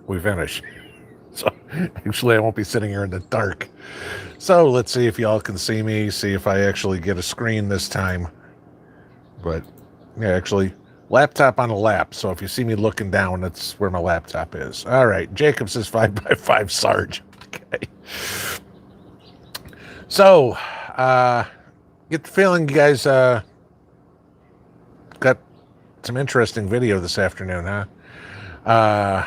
we finish. So actually, I won't be sitting here in the dark. So let's see if y'all can see me, see if I actually get a screen this time. But yeah, actually, laptop on a lap. So if you see me looking down, that's where my laptop is. All right, Jacob says 5x5 Sarge. Okay. So, get the feeling you guys got some interesting video this afternoon, huh?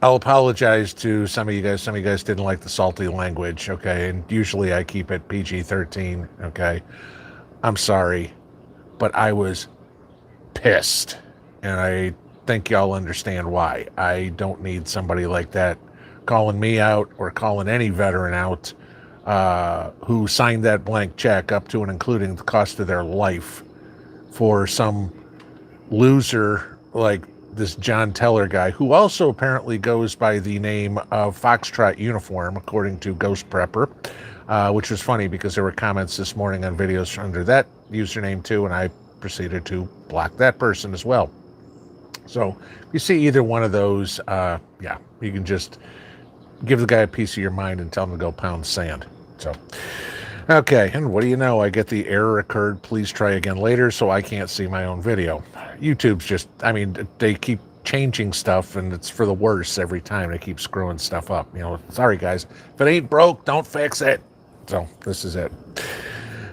I'll apologize to some of you guys. Some of you guys didn't like the salty language, okay? And usually I keep it PG-13, okay? I'm sorry, but I was pissed, and I think y'all understand why. I don't need somebody like that calling me out or calling any veteran out who signed that blank check up to and including the cost of their life for some loser like this John Teller guy, who also apparently goes by the name of Foxtrot Uniform, according to Ghost Prepper, which was funny because there were comments this morning on videos under that username too, and I proceeded to block that person as well. So if you see either one of those, yeah, you can just give the guy a piece of your mind and tell him to go pound sand. So, okay, and what do you know? I get the error occurred, please try again later, so I can't see my own video. YouTube's just, I mean, they keep changing stuff, and it's for the worse every time. They keep screwing stuff up. You know, sorry, guys. If it ain't broke, don't fix it. So, this is it.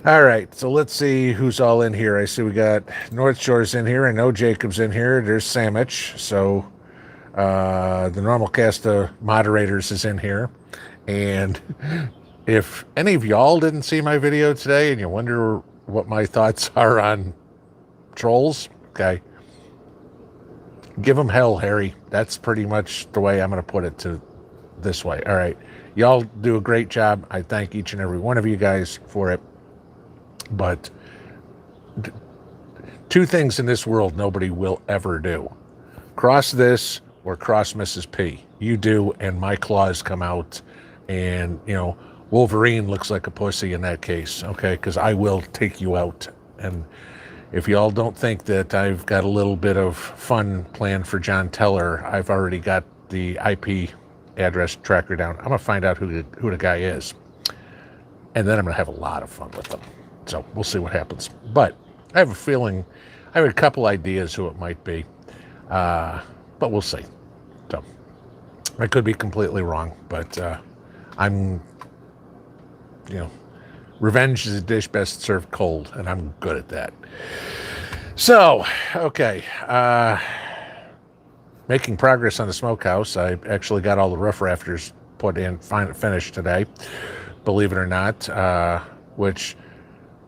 All right, so let's see who's all in here. I see we got North Shore's in here. I know Jacob's in here. There's Sandwich. So, the normal cast of moderators is in here. And if any of y'all didn't see my video today and you wonder what my thoughts are on trolls, okay, give them hell, Harry. That's pretty much the way I'm going to put it to this way. All right, y'all do a great job. I thank each and every one of you guys for it. But two things in this world nobody will ever do. Cross this or cross Mrs. P. You do, and my claws come out, and, you know, Wolverine looks like a pussy in that case, okay? Because I will take you out. And if y'all don't think that I've got a little bit of fun planned for John Teller, I've already got the IP address tracker down. I'm going to find out who the guy is. And then I'm going to have a lot of fun with them. So we'll see what happens. But I have a feeling, I have a couple ideas who it might be. But we'll see. So I could be completely wrong, but I'm, you know, revenge is a dish best served cold, and I'm good at that. So, okay. Making progress on the Smokehouse. I actually got all the roof rafters put in, finished today, believe it or not, which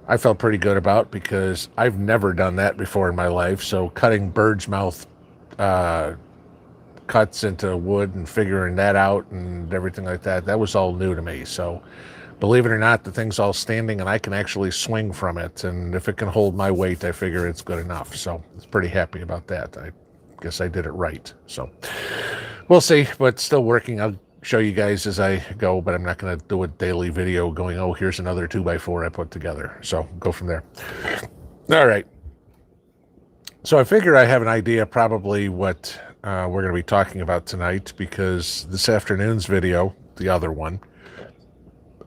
I felt pretty good about because I've never done that before in my life. So cutting bird's mouth cuts into wood and figuring that out and everything like that, that was all new to me. So believe it or not, the thing's all standing and I can actually swing from it. And if it can hold my weight, I figure it's good enough. So I was pretty happy about that. I guess I did it right. So we'll see, but still working. I'll show you guys as I go, but I'm not going to do a daily video going, oh, here's another 2x4 I put together. So go from there. All right. So I figure I have an idea probably what we're going to be talking about tonight, because this afternoon's video, the other one,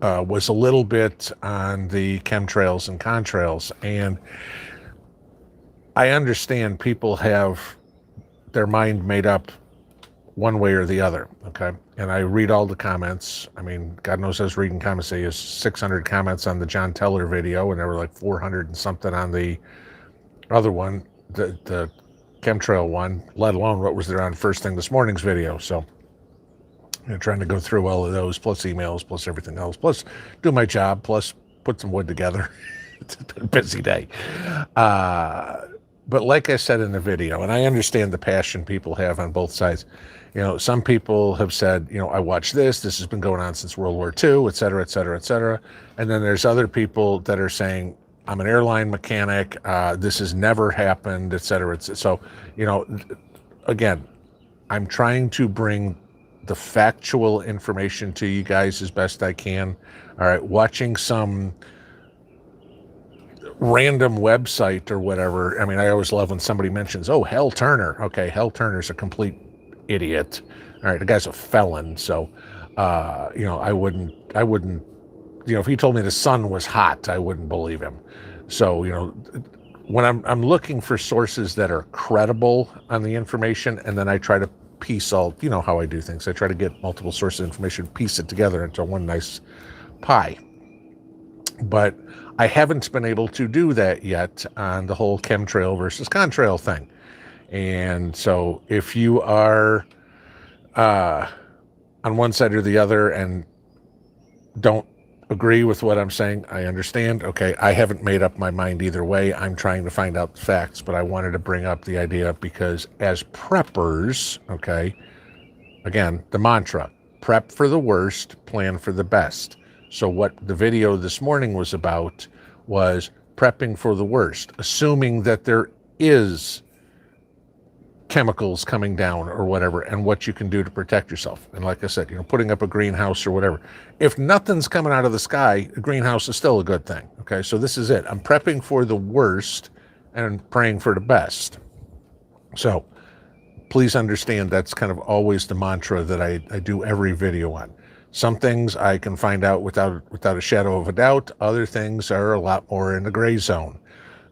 was a little bit on the chemtrails and contrails. And I understand people have their mind made up one way or the other, okay? And I read all the comments. I mean, God knows I was reading comments. There was 600 comments on the John Teller video, and there were like 400 and something on the other one, the chemtrail one, let alone what was there on first thing this morning's video. So, you know, trying to go through all of those, plus emails, plus everything else, plus do my job, plus put some wood together. It's a busy day. But like I said in the video, and I understand the passion people have on both sides. You know, some people have said, you know, I watched this has been going on since World War II, et cetera, et cetera, et cetera. And then there's other people that are saying, I'm an airline mechanic, this has never happened, et cetera. So, you know, again, I'm trying to bring the factual information to you guys as best I can. All right, watching some random website or whatever. I mean, I always love when somebody mentions, oh, Hell Turner. Okay, Hell Turner's a complete idiot. All right, the guy's a felon, so I wouldn't, if he told me the sun was hot, I wouldn't believe him. So, when I'm looking for sources that are credible on the information, and then I try to piece all, how I do things. I try to get multiple sources of information, piece it together into one nice pie. But I haven't been able to do that yet on the whole chemtrail versus contrail thing. And so if you are on one side or the other and don't agree with what I'm saying, I understand. Okay, I haven't made up my mind either way. I'm trying to find out the facts, but I wanted to bring up the idea because as preppers, okay, again, the mantra, prep for the worst, plan for the best. So what the video this morning was about was prepping for the worst, assuming that there is chemicals coming down or whatever, and what you can do to protect yourself. And like I said, putting up a greenhouse or whatever. If nothing's coming out of the sky, a greenhouse is still a good thing. Okay, so this is it. I'm prepping for the worst and praying for the best. So please understand that's kind of always the mantra that I do every video on. Some things I can find out without a shadow of a doubt. Other things are a lot more in the gray zone.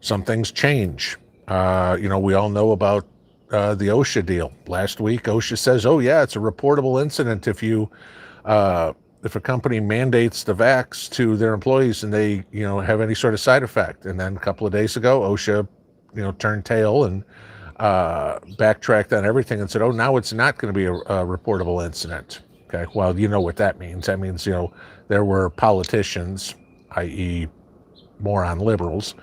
Some things change. We all know about the OSHA deal. Last week, OSHA says, oh yeah, it's a reportable incident if a company mandates the vax to their employees and they, have any sort of side effect. And then a couple of days ago, OSHA, turned tail and backtracked on everything and said, oh, now it's not going to be a reportable incident. Okay, well, you know what that means. That means, there were politicians, i.e. moron liberals,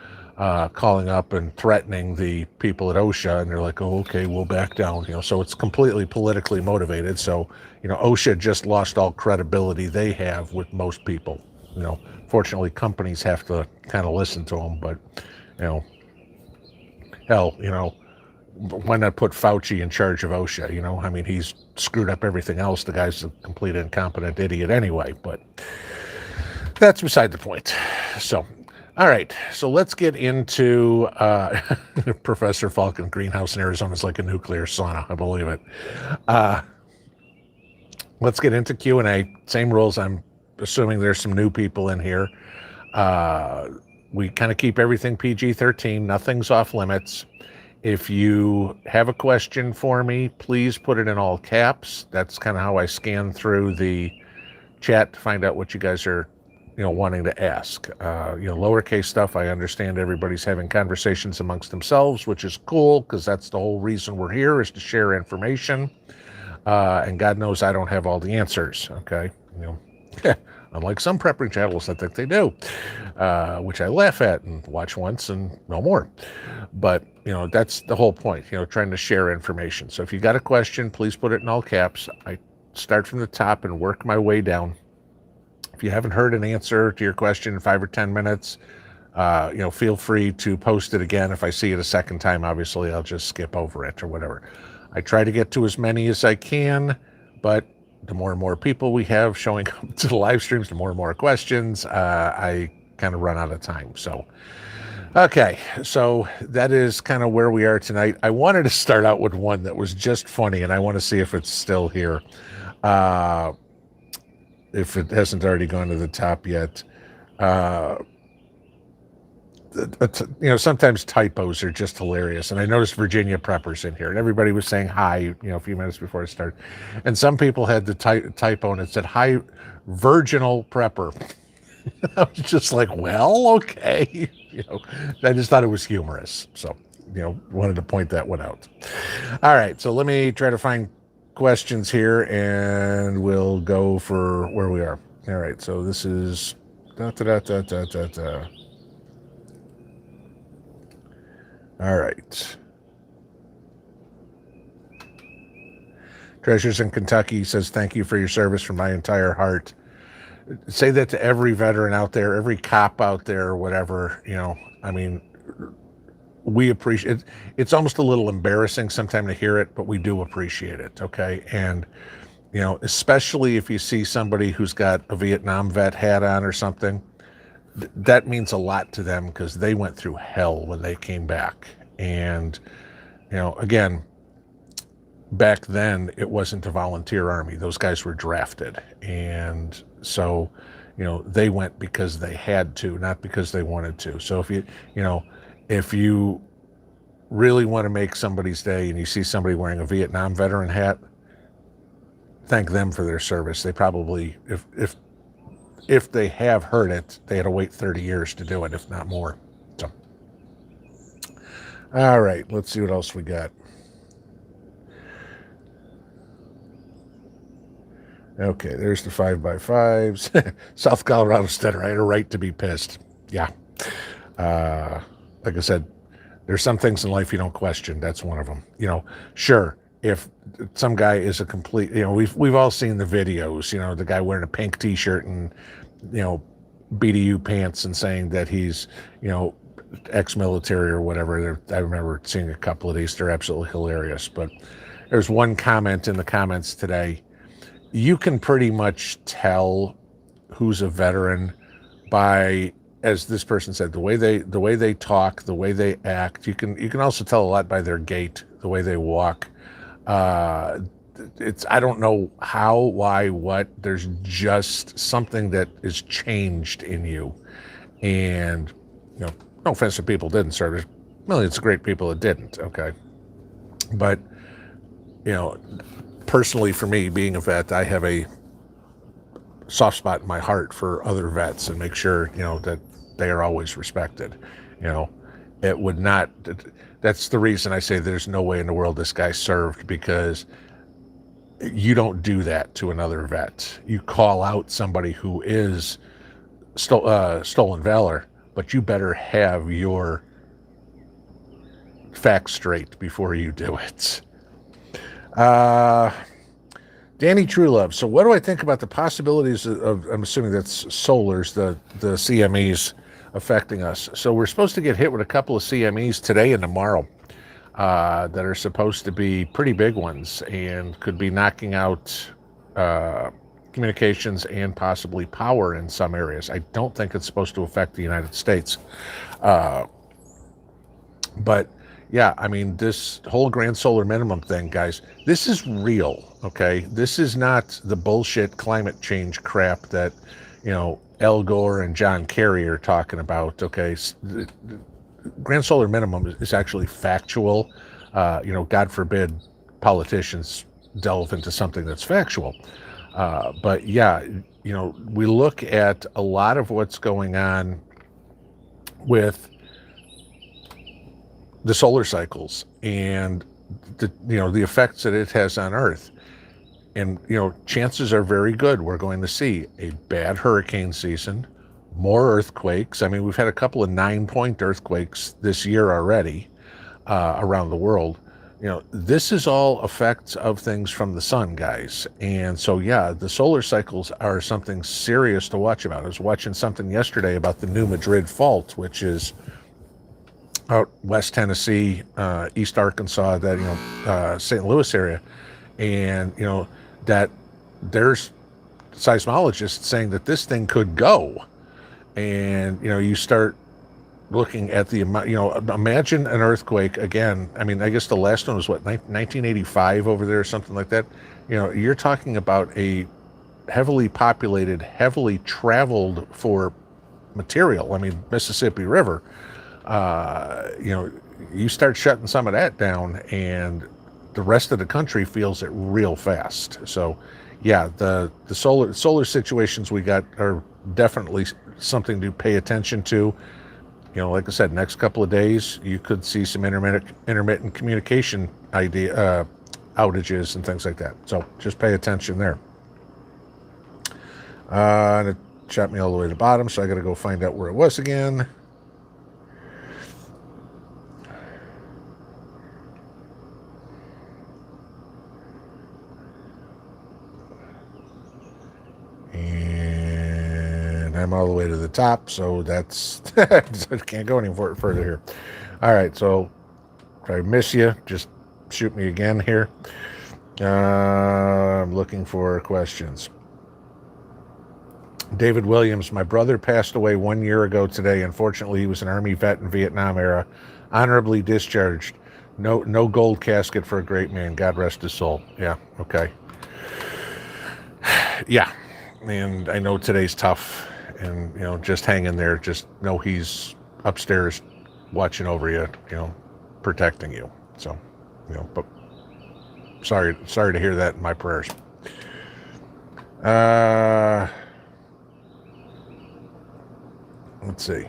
calling up and threatening the people at OSHA, and they're like, oh, okay, we'll back down. So it's completely politically motivated. So, OSHA just lost all credibility they have with most people. Fortunately, companies have to kind of listen to them, but, hell, why not put Fauci in charge of OSHA? He's screwed up everything else. The guy's a complete incompetent idiot anyway, but that's beside the point. So, all right, so let's get into Professor Falcon. Greenhouse in Arizona is like a nuclear sauna. I believe it. Let's get into Q&A. Same rules. I'm assuming there's some new people in here. We kind of keep everything PG-13. Nothing's off limits. If you have a question for me, please put it in all caps. That's kind of how I scan through the chat to find out what you guys are wanting to ask. Lowercase stuff, I understand everybody's having conversations amongst themselves, which is cool because that's the whole reason we're here, is to share information. And God knows I don't have all the answers, okay? Unlike some prepping channels, I think they do, which I laugh at and watch once and no more. But, that's the whole point, trying to share information. So if you got a question, please put it in all caps. I start from the top and work my way down. If you haven't heard an answer to your question in 5 or 10 minutes, feel free to post it again. If I see it a second time, obviously, I'll just skip over it or whatever. I try to get to as many as I can, but the more and more people we have showing up to the live streams, the more and more questions, I kind of run out of time. So, okay, so that is kind of where we are tonight. I wanted to start out with one that was just funny, and I want to see if it's still here. If it hasn't already gone to the top yet. Sometimes typos are just hilarious. And I noticed Virginia Preppers in here, and everybody was saying hi, a few minutes before it started. And some people had the typo and it said, hi, virginal prepper. I was just like, well, okay. I just thought it was humorous. So, wanted to point that one out. All right. So let me try to find questions here and we'll go for where we are. All right. So this is All right. Treasures in Kentucky says, thank you for your service from my entire heart. Say that to every veteran out there, every cop out there, whatever, we appreciate it. It's almost a little embarrassing sometimes to hear it, but we do appreciate it. Okay. And, especially if you see somebody who's got a Vietnam vet hat on or something, that means a lot to them because they went through hell when they came back. And, again, back then it wasn't a volunteer army. Those guys were drafted. And so, they went because they had to, not because they wanted to. So if you really want to make somebody's day and you see somebody wearing a Vietnam veteran hat, thank them for their service. They probably, if they have heard it, they had to wait 30 years to do it, if not more. So, all right, let's see what else we got. Okay, there's the 5x5s. South Colorado Center. I had a right to be pissed. Yeah. Like I said, there's some things in life you don't question. That's one of them. Sure, if some guy is a complete, we've all seen the videos, the guy wearing a pink t-shirt and, BDU pants and saying that he's, ex-military or whatever. I remember seeing a couple of these. They're absolutely hilarious. But there's one comment in the comments today. You can pretty much tell who's a veteran by, as this person said, the way they talk, the way they act. You can also tell a lot by their gait, the way they walk. I don't know how, why, what. There's just something that is changed in you, and no offense to people who didn't serve. There's millions of great people that didn't. Okay, but personally, for me, being a vet, I have a soft spot in my heart for other vets and make sure, that they are always respected. It would not, that's the reason I say there's no way in the world this guy served, because you don't do that to another vet. You call out somebody who is stolen valor, but you better have your facts straight before you do it. Danny Truelove. So what do I think about the possibilities of I'm assuming that's solars, the CMEs affecting us. So we're supposed to get hit with a couple of CMEs today and tomorrow that are supposed to be pretty big ones and could be knocking out communications and possibly power in some areas. I don't think it's supposed to affect the United States. But yeah, I mean, this whole grand solar minimum thing, guys, this is real, okay? This is not the bullshit climate change crap that, Al Gore and John Kerry are talking about, okay? The grand solar minimum is actually factual. God forbid politicians delve into something that's factual. But yeah, we look at a lot of what's going on with the solar cycles and the effects that it has on Earth. And, chances are very good we're going to see a bad hurricane season, more earthquakes. I mean, we've had a couple of 9-point earthquakes this year already around the world. This is all effects of things from the sun, guys. And so, yeah, the solar cycles are something serious to watch about. I was watching something yesterday about the New Madrid Fault, which is out West Tennessee, East Arkansas, that, St. Louis area. And, that there's seismologists saying that this thing could go. And, you start looking at the amount, imagine an earthquake again. I mean, I guess the last one was 1985 over there or something like that. You're talking about a heavily populated, heavily traveled for material. I mean, Mississippi River, you start shutting some of that down and the rest of the country feels it real fast. So yeah, the solar situations we got are definitely something to pay attention to. Like I said, next couple of days, you could see some intermittent communication outages and things like that. So just pay attention there. And it shot me all the way to the bottom, so I got to go find out where it was again. I'm all the way to the top, so that's I can't go any further here. All right, so if I miss you, just shoot me again here. I'm looking for questions. David Williams, my brother passed away 1 year ago today. Unfortunately, he was an Army vet in Vietnam era, honorably discharged. No gold casket for a great man. God rest his soul. Yeah. Okay. Yeah. And I know today's tough, and just hang in there. Just know he's upstairs watching over you, protecting you. So, but sorry to hear that in my prayers. Let's see.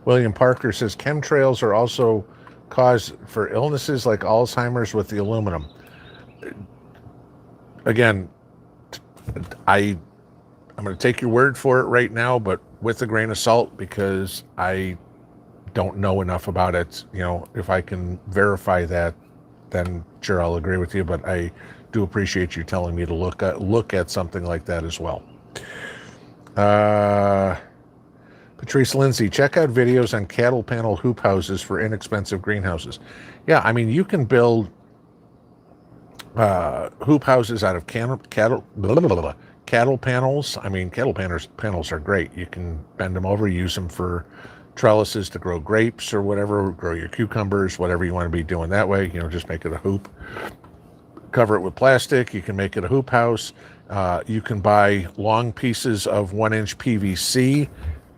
William Parker says chemtrails are also cause for illnesses like Alzheimer's with the aluminum. Again, I'm going to take your word for it right now, but with a grain of salt, because I don't know enough about it. If I can verify that, then sure, I'll agree with you, but I do appreciate you telling me to look at something like that as well. Patrice Lindsay, check out videos on cattle panel hoop houses for inexpensive greenhouses. Yeah, I mean, you can build hoop houses out of cattle panels. I mean, cattle panels are great. You can bend them over, use them for trellises to grow grapes or whatever, grow your cucumbers, whatever you want to be doing that way. Just make it a hoop. Cover it with plastic. You can make it a hoop house. You can buy long pieces of 1-inch PVC,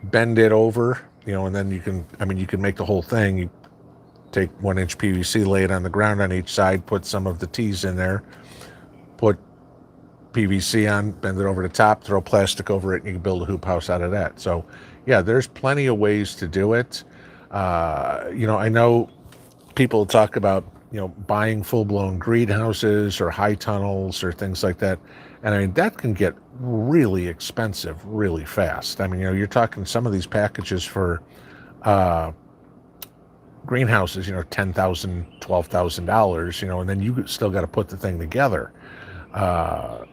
bend it over, and then you can make the whole thing. You take 1-inch PVC, lay it on the ground on each side, put some of the T's in there, put PVC on, bend it over the top, throw plastic over it, and you can build a hoop house out of that. So, yeah, there's plenty of ways to do it. I know people talk about, buying full-blown greenhouses or high tunnels or things like that. And I mean, that can get really expensive really fast. I mean, you're talking some of these packages for greenhouses, $10,000, $12,000, and then you still got to put the thing together.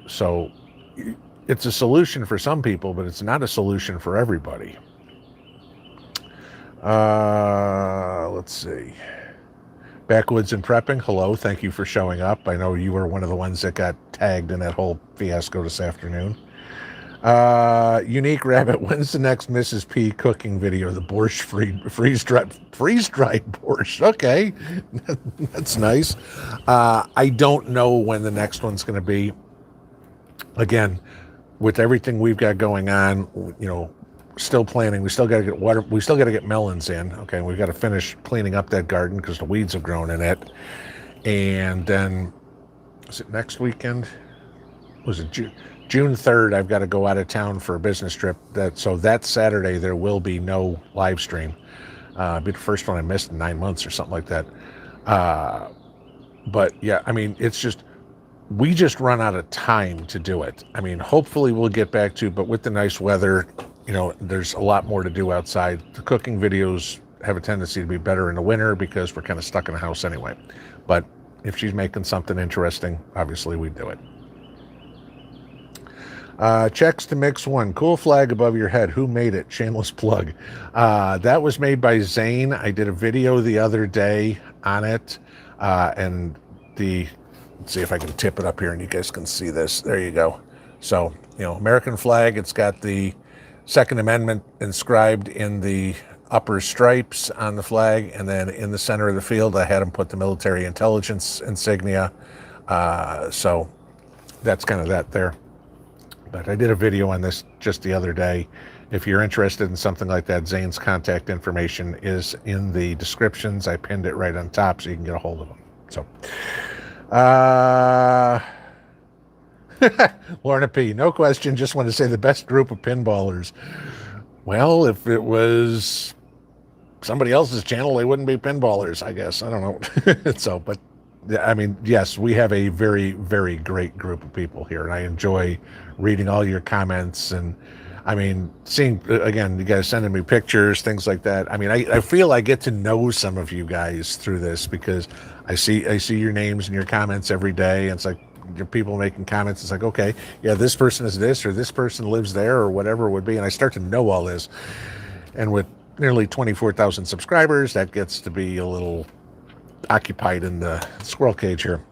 So it's a solution for some people, but it's not a solution for everybody. Let's see. Backwoods and Prepping, hello, thank you for showing up. I know you were one of the ones that got tagged in that whole fiasco this afternoon. Unique Rabbit, when's the next Mrs. P cooking video? The borscht freeze-dried borscht. Okay, that's nice. I don't know when the next one's going to be. Again, with everything we've got going on, still planning. We still got to get water. We still got to get melons in. Okay, we've got to finish cleaning up that garden because the weeds have grown in it. And then, is it next weekend? Was it June 3rd? I've got to go out of town for a business trip. So that Saturday there will be no live stream. It'll be the first one I missed in 9 months or something like that. But yeah, I mean, it's just we just run out of time to do it. I mean, hopefully we'll get back to, but with the nice weather, there's a lot more to do outside. The cooking videos have a tendency to be better in the winter because we're kind of stuck in the house anyway. But if she's making something interesting, obviously we do it. Checks to mix one. Cool flag above your head. Who made it? Shameless plug. That was made by Zane. I did a video the other day on it. And let's see if I can tip it up here and you guys can see this. There you go. So, American flag. It's got the Second Amendment inscribed in the upper stripes on the flag, and then in the center of the field I had them put the military intelligence insignia. So that's kind of that there. But I did a video on this just the other day. If you're interested in something like that, Zane's contact information is in the descriptions. I pinned it right on top so you can get a hold of him. So Lorna P, no question, just want to say the best group of pinballers. Well, if it was somebody else's channel, they wouldn't be pinballers, I guess. I don't know. So, but I mean, yes, we have a very, very great group of people here, and I enjoy reading all your comments. And I mean, seeing, again, you guys sending me pictures, things like that. I mean, I feel I get to know some of you guys through this because I see your names and your comments every day, and it's like, your people making comments. It's like, okay, yeah, this person is this, or this person lives there, or whatever it would be. And I start to know all this. And with nearly 24,000 subscribers, that gets to be a little occupied in the squirrel cage here.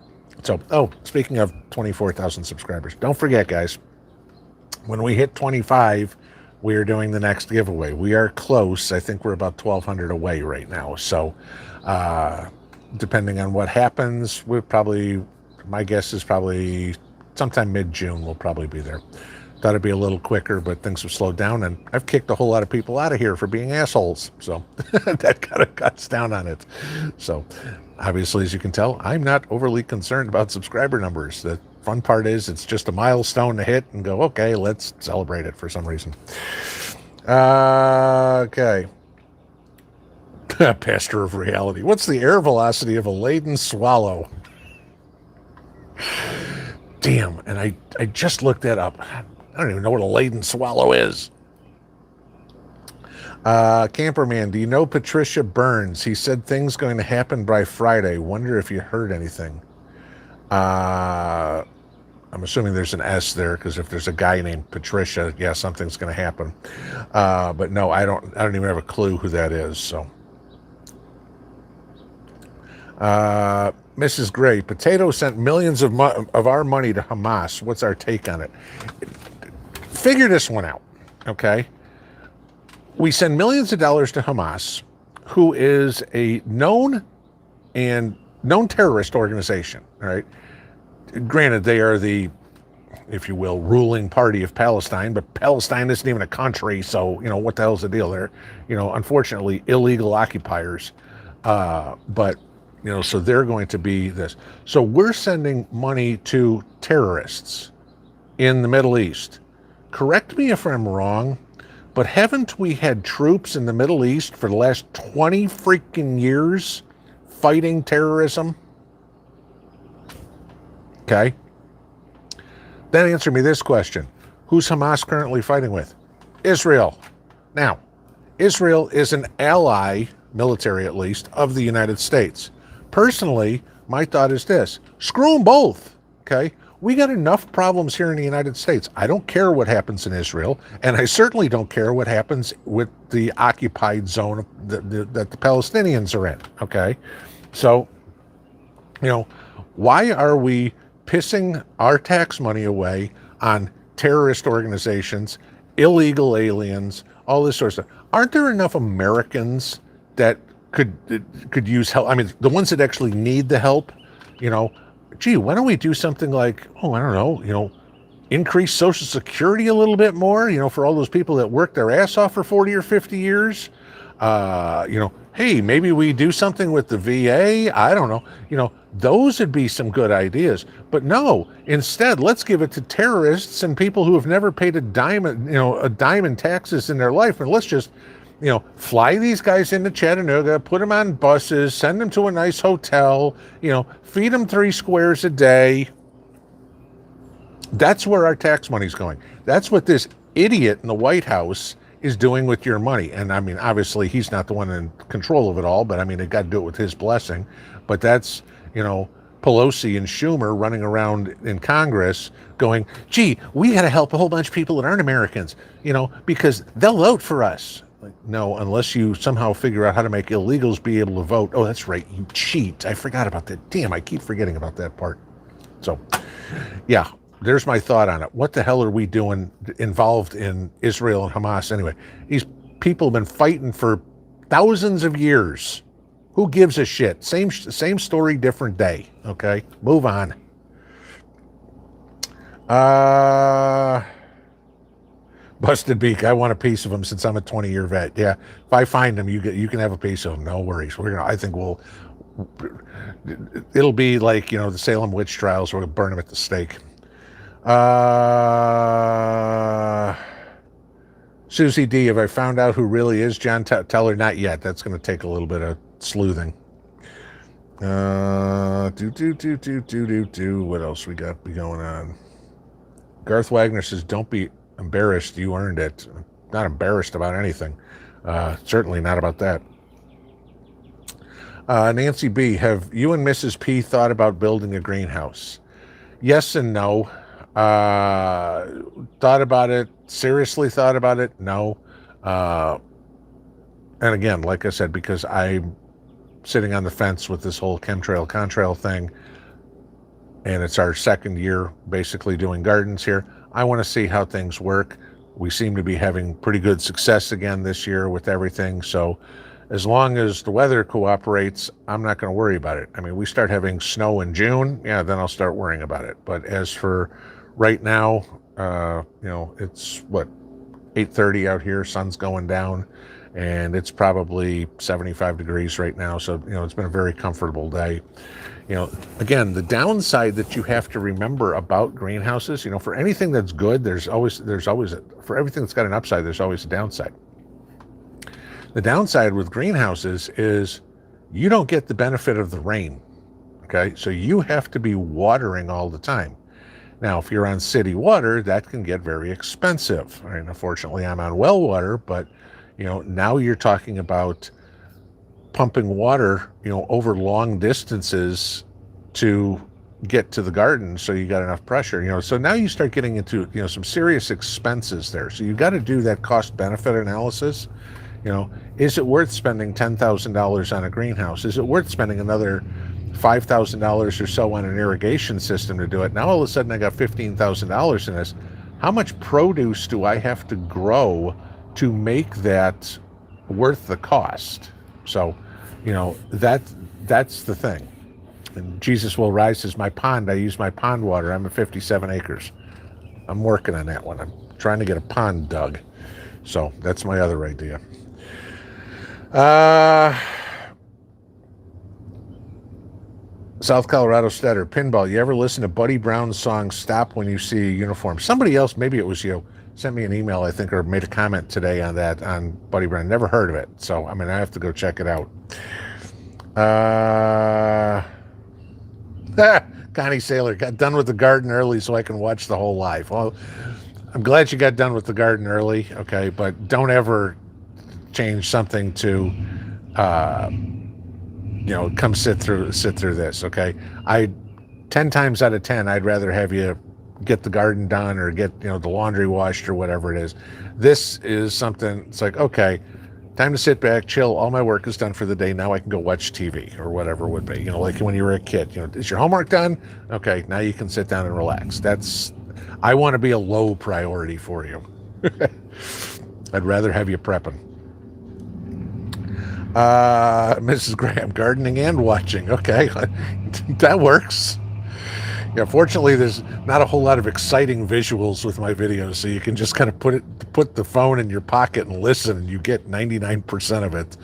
So, speaking of 24,000 subscribers, don't forget, guys, when we hit 25, we are doing the next giveaway. We are close. I think we're about 1,200 away right now. So, depending on what happens, my guess is probably sometime mid-June we'll probably be there. Thought it'd be a little quicker, but things have slowed down, and I've kicked a whole lot of people out of here for being assholes. So that kind of cuts down on it. So obviously, as you can tell, I'm not overly concerned about subscriber numbers. The fun part is it's just a milestone to hit and go, okay, let's celebrate it for some reason. Okay. Pastor of reality. What's the air velocity of a laden swallow? Damn, and I just looked that up. I don't even know what a laden swallow is. Camperman, do you know Patricia Burns? He said things going to happen by Friday. Wonder if you heard anything. I'm assuming there's an S there, because if there's a guy named Patricia, yeah, something's going to happen. But no, I don't even have a clue who that is. So, Mrs. Gray, Potato sent millions of our money to Hamas. What's our take on it? Figure this one out, okay? We send millions of dollars to Hamas, who is a known terrorist organization, all right? Granted, they are the, if you will, ruling party of Palestine, but Palestine isn't even a country, so, what the hell's the deal there? Unfortunately, illegal occupiers. But, so they're going to be this. So we're sending money to terrorists in the Middle East. Correct me if I'm wrong, but haven't we had troops in the Middle East for the last 20 freaking years fighting terrorism? Okay. Then answer me this question. Who's Hamas currently fighting with? Israel. Now, Israel is an ally, military at least, of the United States. Personally, my thought is this. Screw them both, okay? We got enough problems here in the United States. I don't care what happens in Israel, and I certainly don't care what happens with the occupied zone that the Palestinians are in, okay? So, why are we pissing our tax money away on terrorist organizations, illegal aliens, all this sort of stuff? Aren't there enough Americans that could use help? I mean, the ones that actually need the help, gee, why don't we do something like, I don't know, increase Social Security a little bit more, for all those people that worked their ass off for 40 or 50 years? Hey, maybe we do something with the VA. I don't know. Those would be some good ideas. But no, instead, let's give it to terrorists and people who have never paid a dime in taxes in their life. And let's just, fly these guys into Chattanooga, put them on buses, send them to a nice hotel, feed them 3 squares a day. That's where our tax money's going. That's what this idiot in the White House is doing with your money. And I mean, obviously he's not the one in control of it all, but I mean, they got to do it with his blessing. But that's, Pelosi and Schumer running around in Congress going, gee, we got to help a whole bunch of people that aren't Americans, because they'll vote for us. Like, no, unless you somehow figure out how to make illegals be able to vote. Oh, that's right, you cheat. I forgot about that. Damn, I keep forgetting about that part. So, yeah, there's my thought on it. What the hell are we doing involved in Israel and Hamas anyway? These people have been fighting for thousands of years. Who gives a shit? Same story, different day. Okay, move on. Busted Beak, I want a piece of him since I'm a 20-year vet. Yeah, if I find him, you can have a piece of him. No worries. It'll be like, the Salem witch trials. We're gonna burn him at the stake. Susie D, have I found out who really is John Teller? Not yet. That's going to take a little bit of sleuthing. What else we got going on? Garth Wagner says, don't be embarrassed. You earned it. Not embarrassed about anything. Certainly not about that. Nancy B, have you and Mrs. P thought about building a greenhouse? Yes and no. Thought about it, seriously thought about it, no. And again, like I said, because I'm sitting on the fence with this whole contrail thing, and it's our second year basically doing gardens here, I want to see how things work. We seem to be having pretty good success again this year with everything. So as long as the weather cooperates, I'm not going to worry about it. I mean, we start having snow in June, yeah, then I'll start worrying about it. But as for right now, it's what, 8:30 out here, sun's going down, and it's probably 75 degrees right now. So, it's been a very comfortable day. Again, the downside that you have to remember about greenhouses, for anything that's good, there's always for everything that's got an upside, there's always a downside. The downside with greenhouses is you don't get the benefit of the rain. Okay, so you have to be watering all the time. Now, if you're on city water, that can get very expensive. Right? Unfortunately, I'm on well water, but now you're talking about pumping water, over long distances to get to the garden, so you got enough pressure. So now you start getting into some serious expenses there. So you got to do that cost benefit analysis. Is it worth spending $10,000 on a greenhouse? Is it worth spending another $5,000 or so on an irrigation system to do it? Now all of a sudden I got $15,000 in this. How much produce do I have to grow to make that worth the cost? So, that's the thing. And Jesus Will Rise is my pond. I use my pond water. I'm at 57 acres. I'm working on that one. I'm trying to get a pond dug. So that's my other idea. South Colorado Stetter, Pinball, you ever listen to Buddy Brown's song Stop When You See a Uniform? Somebody else, maybe it was you, sent me an email, I think, or made a comment today on that, on Buddy Brown. Never heard of it. So, I have to go check it out. Connie Saylor, got done with the garden early so I can watch the whole live. Well, I'm glad you got done with the garden early, okay, but don't ever change something to, come sit through this, okay? 10 times out of 10, I'd rather have you get the garden done or get, the laundry washed or whatever it is. This is something, it's like, okay, time to sit back, chill. All my work is done for the day. Now I can go watch TV or whatever it would be. Like when you were a kid, is your homework done? Okay, now you can sit down and relax. I want to be a low priority for you. I'd rather have you prepping. Mrs. Graham, gardening and watching. Okay, that works. Yeah, fortunately, there's not a whole lot of exciting visuals with my videos, so you can just kind of put the phone in your pocket and listen, and you get 99% of it.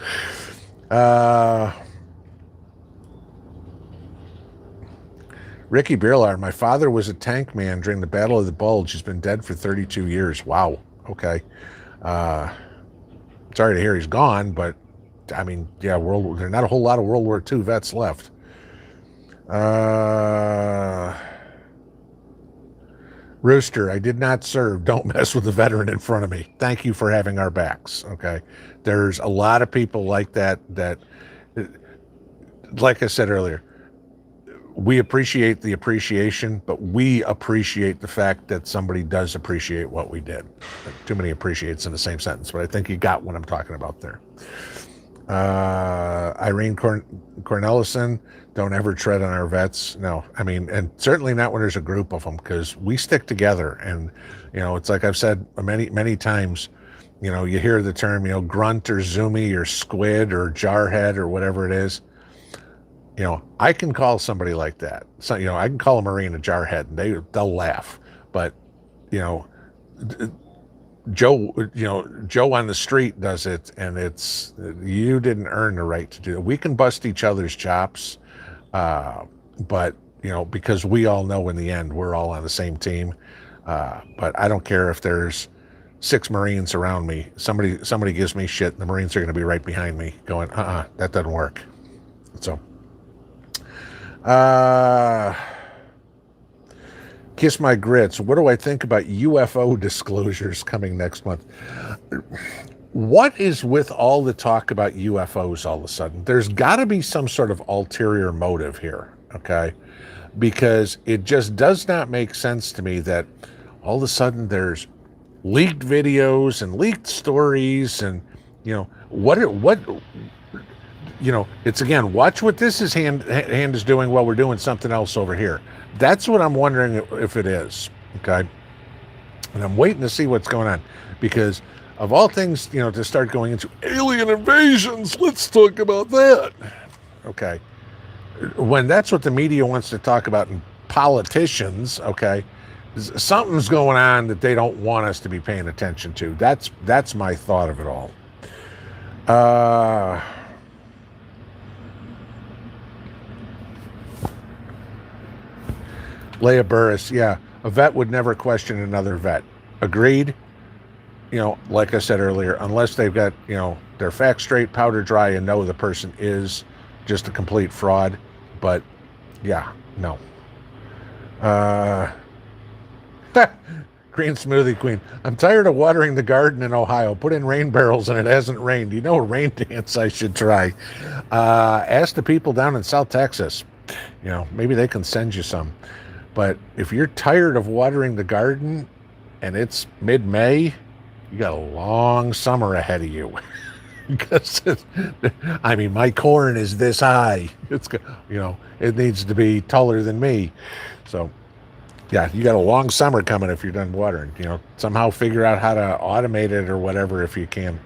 Ricky Beerlar, my father was a tank man during the Battle of the Bulge. He's been dead for 32 years. Wow. Okay. Sorry to hear he's gone, but yeah, there are not a whole lot of World War II vets left. Rooster, I did not serve. Don't mess with the veteran in front of me. Thank you for having our backs. Okay. There's a lot of people like that, like I said earlier, we appreciate the appreciation, but we appreciate the fact that somebody does appreciate what we did. Too many appreciates in the same sentence, but I think you got what I'm talking about there. Irene Cornelison, don't ever tread on our vets. No, and certainly not when there's a group of them, because we stick together. And, it's like I've said many, many times, you hear the term, grunt or zoomy or squid or jarhead or whatever it is. I can call somebody like that. So, I can call a Marine a jarhead and they'll laugh. But, Joe on the street does it, and you didn't earn the right to do it. We can bust each other's chops, but because we all know in the end we're all on the same team. But I don't care if there's 6 Marines around me. Somebody gives me shit, and the Marines are going to be right behind me, going, that doesn't work. So, Kiss My Grits. What do I think about UFO disclosures coming next month? What is with all the talk about UFOs all of a sudden? There's got to be some sort of ulterior motive here, okay? Because it just does not make sense to me that all of a sudden there's leaked videos and leaked stories and, it's again, watch what this is hand is doing while we're doing something else over here. That's what I'm wondering if it is, okay? And I'm waiting to see what's going on, because of all things, to start going into alien invasions, let's talk about that. Okay. When that's what the media wants to talk about, and politicians, okay, something's going on that they don't want us to be paying attention to. That's my thought of it all. Leah Burris, yeah, a vet would never question another vet. Agreed. Like I said earlier, unless they've got, their facts straight, powder dry, and know the person is just a complete fraud. But yeah, no. Green Smoothie Queen, I'm tired of watering the garden in Ohio. Put in rain barrels and it hasn't rained. You know a rain dance I should try? Ask the people down in South Texas. Maybe they can send you some. But if you're tired of watering the garden and it's mid-May, you got a long summer ahead of you. Because my corn is this high. It's, it needs to be taller than me. So yeah, you got a long summer coming if you're done watering. Somehow figure out how to automate it or whatever if you can.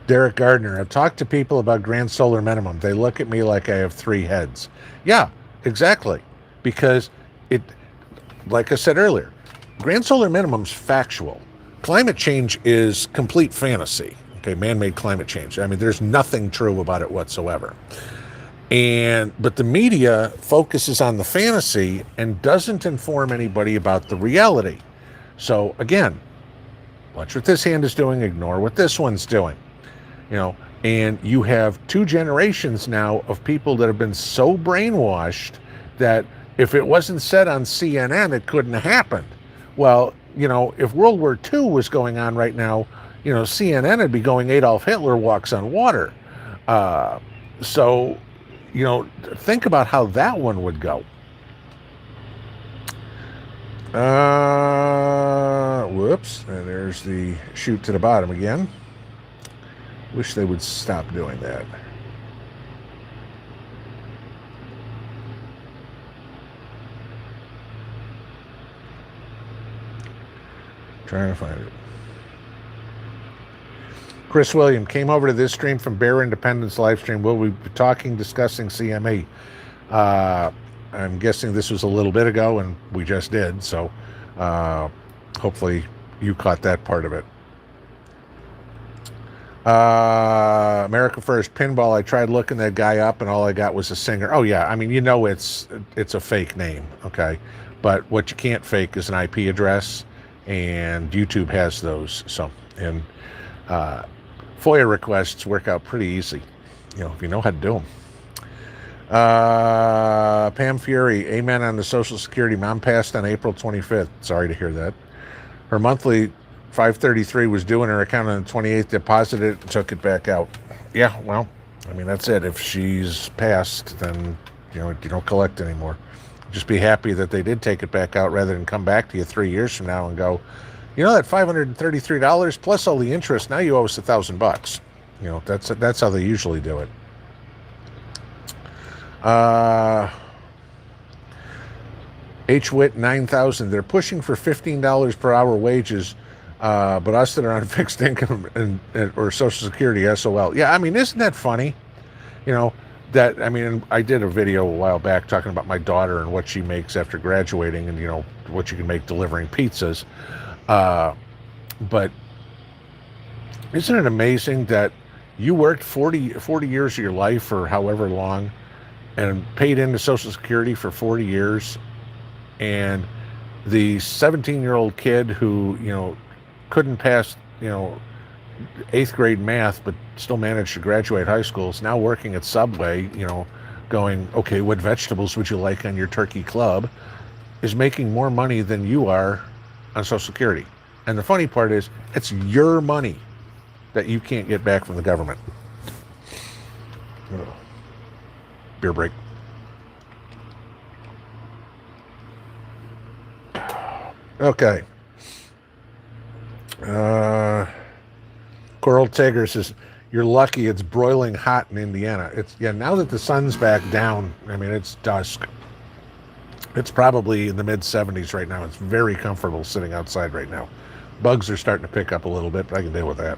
Derek Gardner, I've talked to people about grand solar minimum. They look at me like I have 3 heads. Yeah, exactly. Because like I said earlier, grand solar minimum's factual. Climate change is complete fantasy. Okay, man-made climate change. There's nothing true about it whatsoever. But the media focuses on the fantasy and doesn't inform anybody about the reality. So again, watch what this hand is doing, ignore what this one's doing. And you have 2 generations now of people that have been so brainwashed that if it wasn't said on CNN, it couldn't have happened. Well, if World War II was going on right now, CNN would be going Adolf Hitler walks on water. So, think about how that one would go. Whoops. And there's the chute to the bottom again. Wish they would stop doing that. Trying to find it. Chris William came over to this stream from Bear Independence live stream. Will we be discussing CME? I'm guessing this was a little bit ago, and we just did. So hopefully you caught that part of it. America First Pinball. I tried looking that guy up, and all I got was a singer. Oh yeah, it's a fake name, okay. But what you can't fake is an IP address, and YouTube has those. So and FOIA requests work out pretty easy, if you know how to do them. Pam Fury, amen on the Social Security. Mom passed on April 25th. Sorry to hear that. Her monthly $533 was due in her account on the 28th, deposited it, and took it back out. Yeah, well, that's it. If she's passed, then, you don't collect anymore. Just be happy that they did take it back out rather than come back to you 3 years from now and go, that $533 plus all the interest, now you owe us $1,000. That's how they usually do it. HWIT 9,000. They're pushing for $15 per hour wages, but us that are on fixed income or Social Security, SOL. Yeah, isn't that funny? I did a video a while back talking about my daughter and what she makes after graduating, and what you can make delivering pizzas. But isn't it amazing that you worked 40 years of your life or however long and paid into Social Security for 40 years, and the 17-year-old kid who, couldn't pass, 8th grade math, but still managed to graduate high school, is now working at Subway, going, okay, what vegetables would you like on your turkey club, is making more money than you are on Social Security. And the funny part is, it's your money that you can't get back from the government. Beer break. Okay. Coral Tiger says, you're lucky it's broiling hot in Indiana. It's, yeah, now that the sun's back down, I mean, it's dusk. It's probably in the mid 70s right now. It's very comfortable sitting outside right now. Bugs are starting to pick up a little bit, but I can deal with that.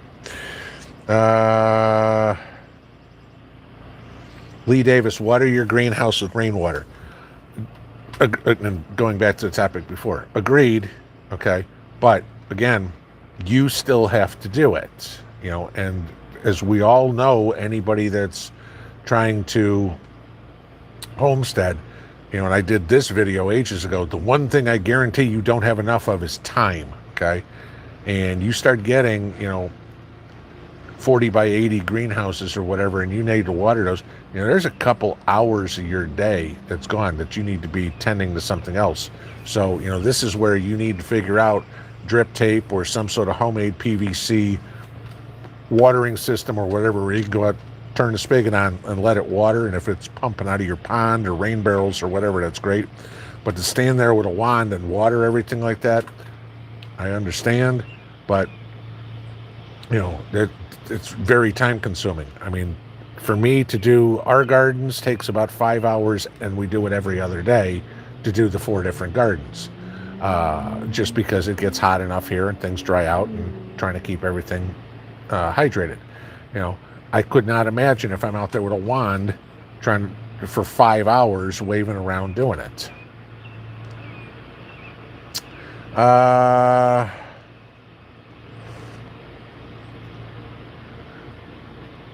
Lee Davis, water your greenhouse with rainwater. And going back to the topic before, agreed. Okay, but again, you still have to do it. You know, and as we all know, anybody that's trying to homestead, you know, and I did this video ages ago, the one thing I guarantee you don't have enough of is time. Okay, and you start getting, you know, 40 by 80 greenhouses or whatever, and you need to water those, you know, there's a couple hours of your day that's gone that you need to be tending to something else. So, you know, this is where you need to figure out drip tape or some sort of homemade PVC watering system or whatever, where you can go out, turn the spigot on and let it water. And if it's pumping out of your pond or rain barrels or whatever, that's great. But to stand there with a wand and water everything like that, I understand, but you know, it's very time consuming. I mean, for me to do our gardens takes about 5 hours, and we do it every other day to do the 4 different gardens. Just because it gets hot enough here and things dry out, and trying to keep everything hydrated. You know, I could not imagine if I'm out there with a wand trying for 5 hours waving around doing it.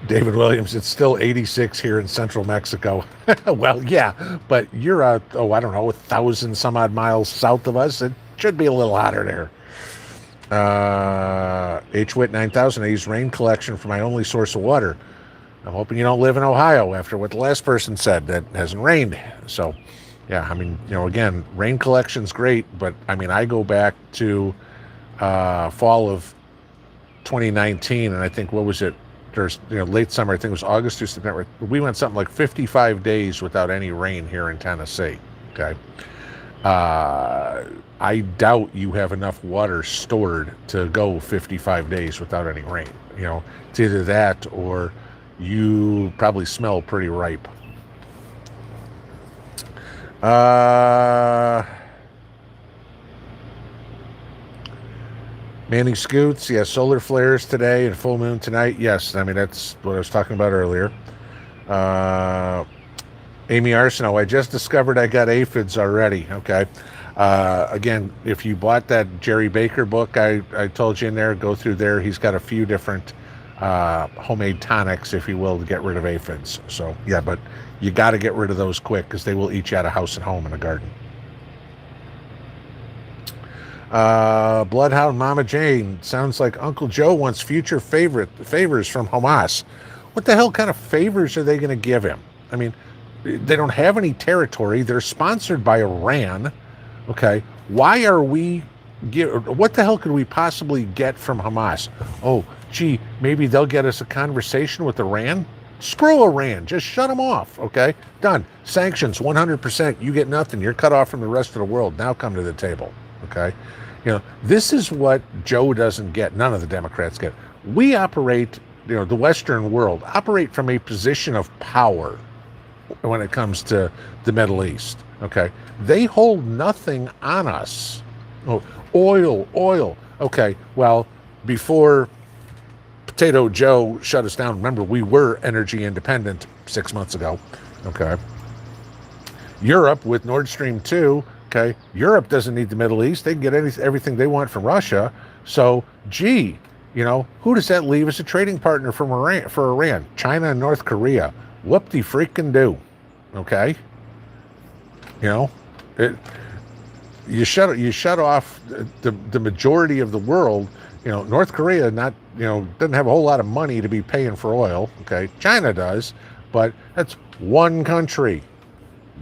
David Williams, it's still 86 here in central Mexico. Well, yeah, but you're I don't know, 1,000 some odd miles south of us. It should be a little hotter there. HWIT 9000, I use rain collection for my only source of water. I'm hoping you don't live in Ohio after what the last person said, that hasn't rained. So, yeah, I mean, you know, again, rain collection's great, but I mean, I go back to fall of 2019, and I think, what was it? There's, you know, late summer, I think it was August or September. We went something like 55 days without any rain here in Tennessee. Okay. I doubt you have enough water stored to go 55 days without any rain. You know, it's either that or you probably smell pretty ripe. Manny Scoots, yeah, solar flares today and full moon tonight. Yes, I mean, that's what I was talking about earlier. Amy Arsenault, I just discovered I got aphids already. Okay. Again, if you bought that Jerry Baker book I told you in there, go through there. He's got a few different homemade tonics, if you will, to get rid of aphids. So, yeah, but you got to get rid of those quick, because they will eat you out of house and home and a garden. Bloodhound Mama Jane, sounds like Uncle Joe wants future favors from Hamas. What the hell kind of favors are they going to give him? I mean, they don't have any territory. They're sponsored by Iran. Okay, why are we? What the hell could we possibly get from Hamas? Oh, gee, maybe they'll get us a conversation with Iran. Screw Iran. Just shut them off. Okay, done. Sanctions 100%. You get nothing. You're cut off from the rest of the world. Now come to the table. Okay, you know, this is what Joe doesn't get. None of the Democrats get. We operate, you know, the Western world operate from a position of power when it comes to the Middle East. Okay, they hold nothing on us. Oh, oil. Okay, well, before Potato Joe shut us down, remember, we were energy independent 6 months ago. Okay, Europe with Nord Stream 2. Okay, Europe doesn't need the Middle East. They can get everything they want from Russia. So, gee, you know, who does that leave as a trading partner for Iran? China and North Korea. Whoop-de-freaking-do. Okay, you know, you shut off the majority of the world. You know, North Korea doesn't have a whole lot of money to be paying for oil. Okay, China does, but that's one country.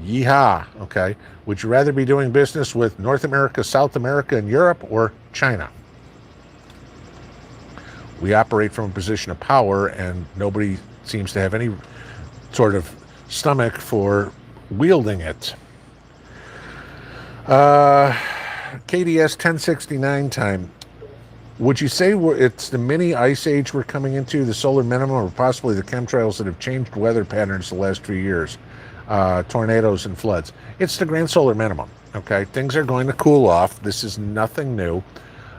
Yeehaw. Okay, would you rather be doing business with North America, South America, and Europe, or China? We operate from a position of power, and nobody seems to have any sort of stomach for wielding it. KDS 1069 time. Would you say it's the mini ice age we're coming into, the solar minimum, or possibly the chemtrails that have changed weather patterns the last few years? Tornadoes and floods. It's the grand solar minimum. Okay, things are going to cool off. This is nothing new.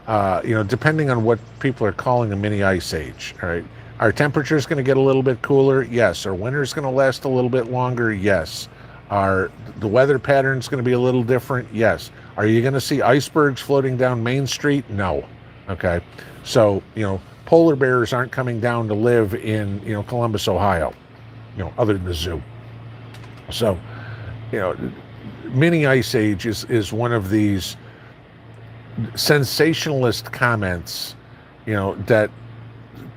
Depending on what people are calling a mini ice age. All right, our temperature is going to get a little bit cooler. Yes. Our winter is going to last a little bit longer. Yes. The weather pattern is going to be a little different. Yes. Are you going to see icebergs floating down Main Street? No. Okay. So, polar bears aren't coming down to live in, Columbus, Ohio, other than the zoo. So, mini ice age is one of these sensationalist comments, that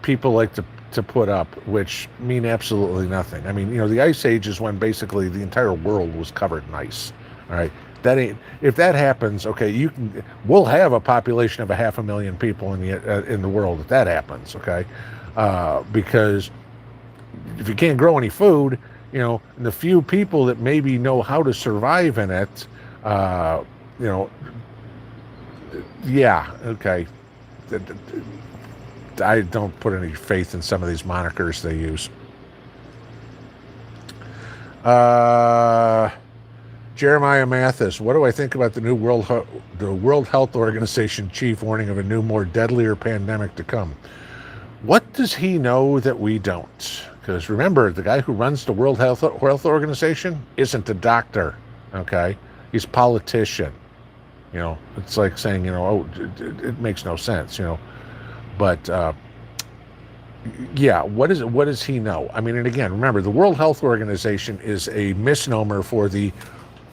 people like to put up, which mean absolutely nothing. I mean, the ice age is when basically the entire world was covered in ice. All right. If that happens, okay, we'll have a population of 500,000 people in the world if that happens, okay, because if you can't grow any food, and the few people that maybe know how to survive in it, yeah, okay, I don't put any faith in some of these monikers they use. Jeremiah Mathis, what do I think about the new World Health Organization chief warning of a new, more deadlier pandemic to come? What does he know that we don't? Because remember, the guy who runs the World Health Organization isn't a doctor, okay? He's a politician. It's like saying, it makes no sense, But, yeah, what does he know? I mean, and again, remember, the World Health Organization is a misnomer for the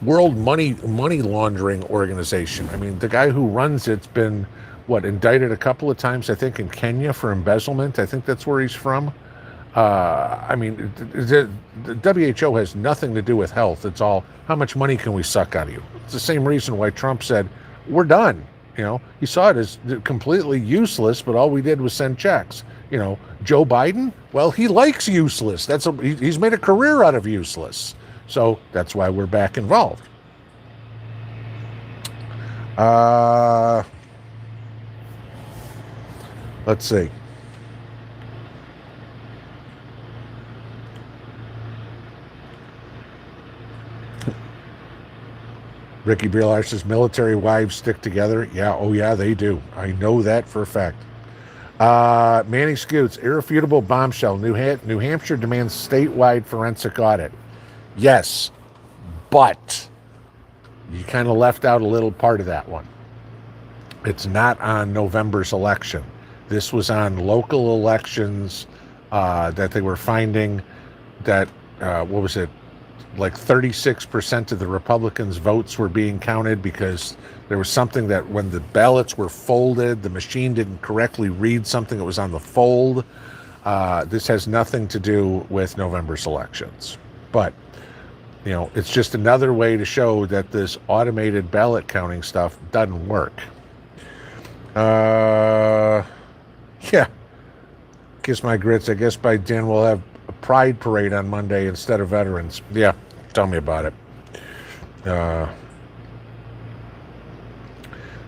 World Money Laundering Organization. I mean, the guy who runs it's been, indicted a couple of times, I think, in Kenya for embezzlement. I think that's where he's from. I mean, the WHO has nothing to do with health. It's all, how much money can we suck out of you? It's the same reason why Trump said, we're done. He saw it as completely useless, but all we did was send checks. Joe Biden, well, he likes useless. He's made a career out of useless. So that's why we're back involved. Let's see. Ricky Brelar says military wives stick together. Yeah, oh yeah, they do. I know that for a fact. Manny Scoots, irrefutable bombshell. New Hampshire demands statewide forensic audit. Yes, but you kind of left out a little part of that one. It's not on November's election. This was on local elections that they were finding that, like 36% of the Republicans' votes were being counted because there was something that when the ballots were folded, the machine didn't correctly read something that was on the fold. This has nothing to do with November's elections. But, it's just another way to show that this automated ballot counting stuff doesn't work. Yeah. Kiss my grits. I guess by then we'll have a pride parade on Monday instead of veterans. Yeah, tell me about it.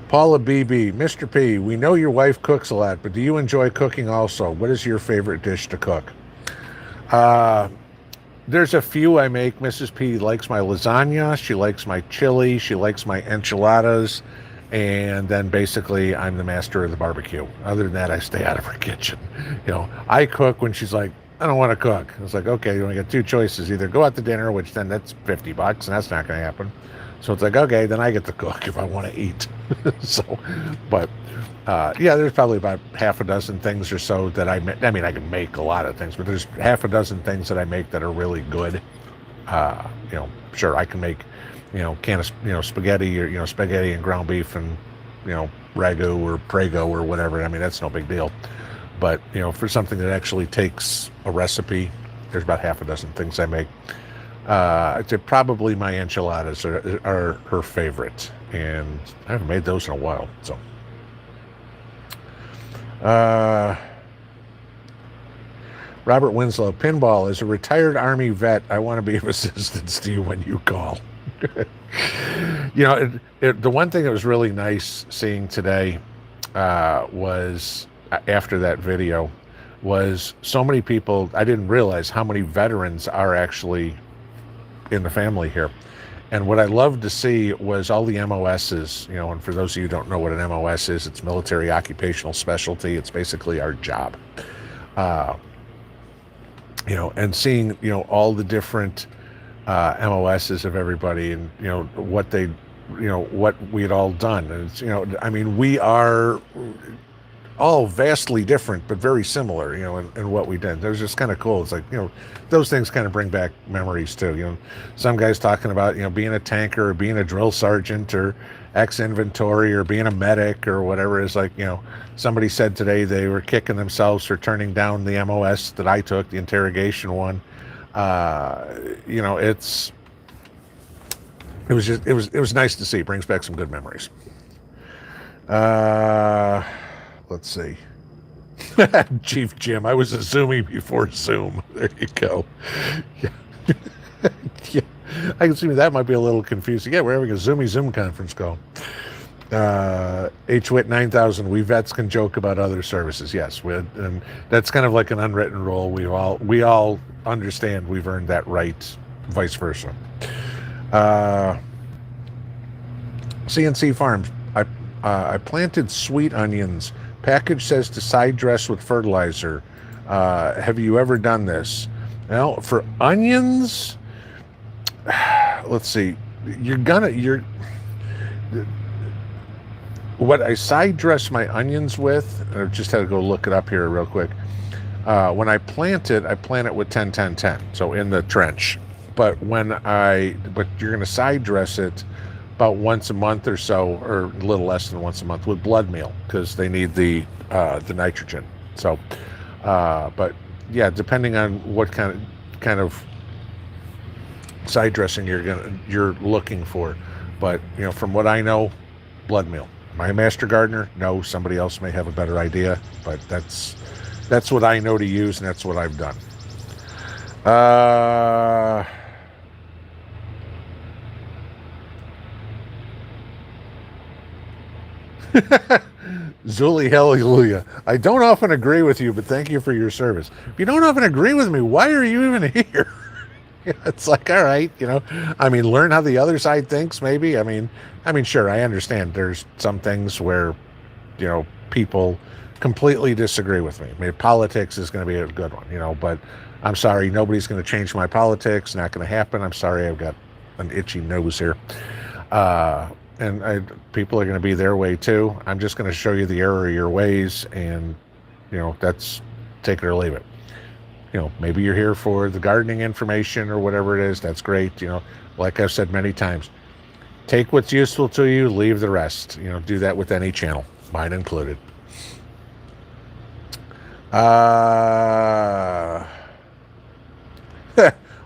Paula BB, Mr. P, we know your wife cooks a lot, but do you enjoy cooking also? What is your favorite dish to cook? There's a few I make. Mrs. P likes my lasagna. She likes my chili. She likes my enchiladas. And then basically I'm the master of the barbecue. Other than that, I stay out of her kitchen. I cook when she's like, I don't want to cook. It's like, okay, you only got two choices. Either go out to dinner, which then that's $50, and that's not going to happen. So it's like, okay, then I get to cook if I want to eat. Yeah, there's probably about half a dozen things or so that I mean, I can make a lot of things, but there's half a dozen things that I make that are really good. Sure, I can make, can of, spaghetti or, spaghetti and ground beef and, ragu or prego or whatever. I mean, that's no big deal. But, for something that actually takes a recipe, there's about half a dozen things I make. Probably my enchiladas are her favorite, and I haven't made those in a while. So, Robert Winslow, pinball, as a retired Army vet, I want to be of assistance to you when you call. The one thing that was really nice seeing today was after that video was so many people. I didn't realize how many veterans are actually in the family here. And what I loved to see was all the MOSs, you know, and for those of you who don't know what an MOS is, it's military occupational specialty. It's basically our job. You know, and seeing, you know, all the different MOSs of everybody and, you know, what they, you know, what we had all done. And it's, you know, I mean, we are all vastly different, but very similar, you know, in what we did. It was just kind of cool. It's like, you know, those things kind of bring back memories too. You know, some guys talking about, you know, being a tanker or being a drill sergeant or ex-inventory or being a medic or whatever. Is like, you know, somebody said today they were kicking themselves for turning down the MOS that I took, the interrogation one. You know, it was nice to see. It brings back some good memories. Let's see. Chief Jim, I was a Zoomie before Zoom. There you go. Yeah. Yeah. I can see that might be a little confusing. Yeah, we're having a Zoom conference call. HWIT 9000, we vets can joke about other services. Yes, and that's kind of like an unwritten rule. We all understand we've earned that right, vice versa. CNC Farms, I planted sweet onions. Package says to side dress with fertilizer. Have you ever done this? Well, for onions, let's see. What I side dress my onions with, I just had to go look it up here real quick. When I plant it with 10-10-10, so in the trench. But you're going to side dress it about once a month or so, or a little less than once a month, with blood meal, because they need the nitrogen. So, but yeah, depending on what kind of side dressing you're looking for. But you know, from what I know, blood meal. Am I a master gardener? No, somebody else may have a better idea, but that's what I know to use, and that's what I've done. Zuli, hallelujah. I don't often agree with you, but thank you for your service. If you don't often agree with me, why are you even here? It's like, all right, you know, I mean, learn how the other side thinks, maybe. I mean, sure, I understand there's some things where, you know, people completely disagree with me. I mean, politics is going to be a good one, you know, but I'm sorry, nobody's going to change my politics. Not going to happen. I'm sorry, I've got an itchy nose here. And people are going to be their way too. I'm just going to show you the error of your ways, and, you know, that's take it or leave it. You know, maybe you're here for the gardening information or whatever it is. That's great. You know, like I've said many times, take what's useful to you, leave the rest. You know, do that with any channel, mine included.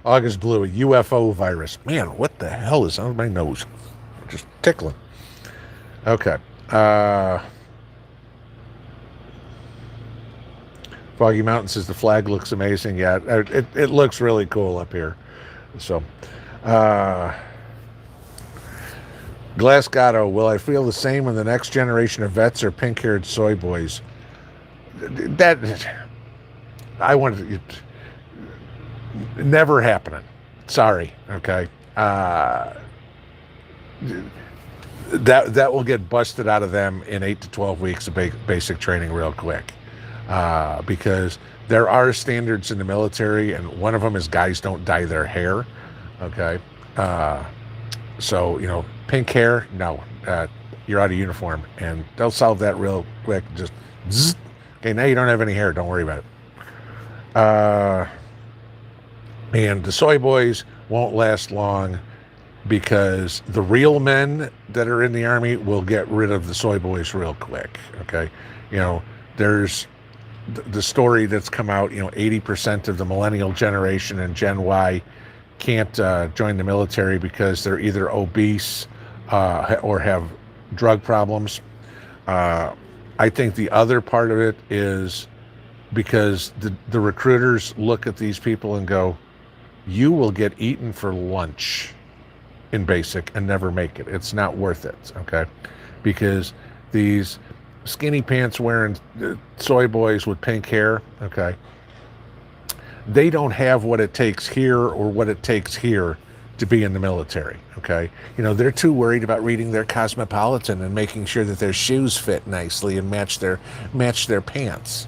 August Blue, a UFO virus. Man, what the hell is on my nose? Just tickling. Okay. Foggy Mountain says the flag looks amazing. Yeah, it looks really cool up here. So, Glasgato, will I feel the same when the next generation of vets are pink-haired soy boys? That I wanted it never happening. Sorry. Okay. That will get busted out of them in 8 to 12 weeks of basic training real quick. Because there are standards in the military, and one of them is guys don't dye their hair. Okay. So, you know, pink hair, no, you're out of uniform, and they'll solve that real quick. Just, zzz. Okay, now you don't have any hair. Don't worry about it. And the soy boys won't last long, because the real men that are in the Army will get rid of the soy boys real quick. Okay. You know, there's the story that's come out, you know, 80% of the millennial generation and Gen Y can't join the military because they're either obese or have drug problems. I think the other part of it is because the recruiters look at these people and go, you will get eaten for lunch in basic and never make it. It's not worth it, okay? Because these skinny pants wearing soy boys with pink hair, okay, they don't have what it takes here or what it takes here to be in the military, okay? They're too worried about reading their Cosmopolitan and making sure that their shoes fit nicely and match their pants.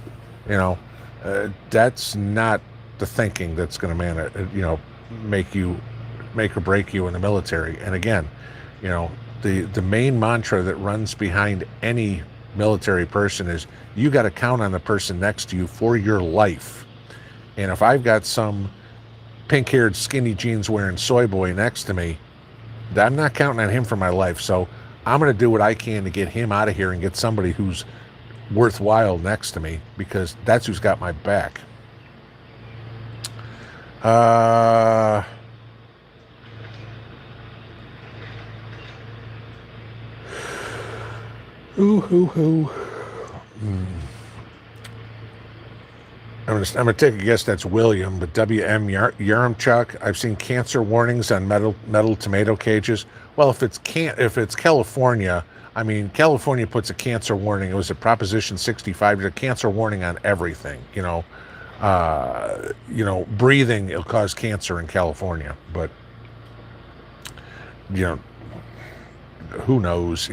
That's not the thinking that's going to make or break you in the military. And again, the main mantra that runs behind any military person is you got to count on the person next to you for your life. And if I've got some pink-haired, skinny jeans wearing soy boy next to me, I'm not counting on him for my life. So I'm going to do what I can to get him out of here and get somebody who's worthwhile next to me, because that's who's got my back. I'm gonna take a guess that's William, but W.M. Yarmchuk. I've seen cancer warnings on metal tomato cages. Well, if it's California, I mean, California puts a cancer warning. It was a Proposition 65. There's a cancer warning on everything. Breathing, it'll cause cancer in California. But who knows?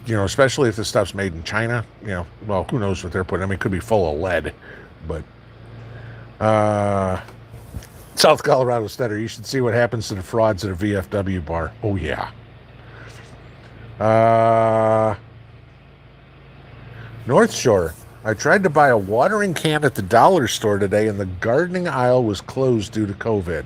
Especially if the stuff's made in China. Well, who knows what they're putting? I mean, it could be full of lead. But South Colorado Stutter, you should see what happens to the frauds at a VFW bar. Oh yeah. North Shore. I tried to buy a watering can at the dollar store today, and the gardening aisle was closed due to COVID.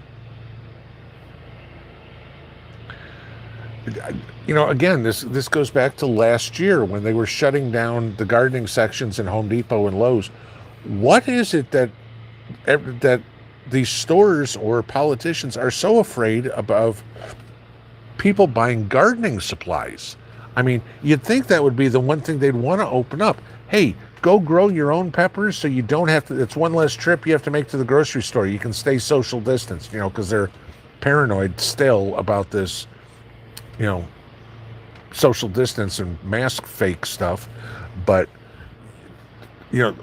Again, this goes back to last year when they were shutting down the gardening sections in Home Depot and Lowe's. What is it that these stores or politicians are so afraid of people buying gardening supplies? I mean, you'd think that would be the one thing they'd want to open up. Hey, go grow your own peppers so you don't have to, it's one less trip you have to make to the grocery store. You can stay social distance, because they're paranoid still about this, social distance and mask fake stuff. But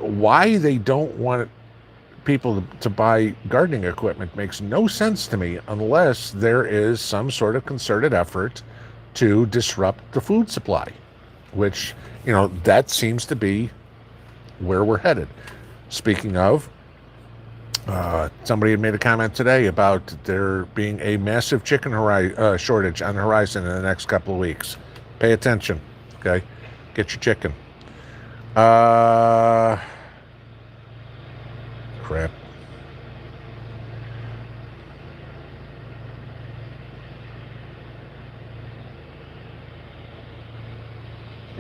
why they don't want people to buy gardening equipment makes no sense to me, unless there is some sort of concerted effort to disrupt the food supply, which, that seems to be where we're headed. Speaking of, somebody had made a comment today about there being a massive chicken shortage on the horizon in the next couple of weeks. Pay attention, okay? Get your chicken. Crap.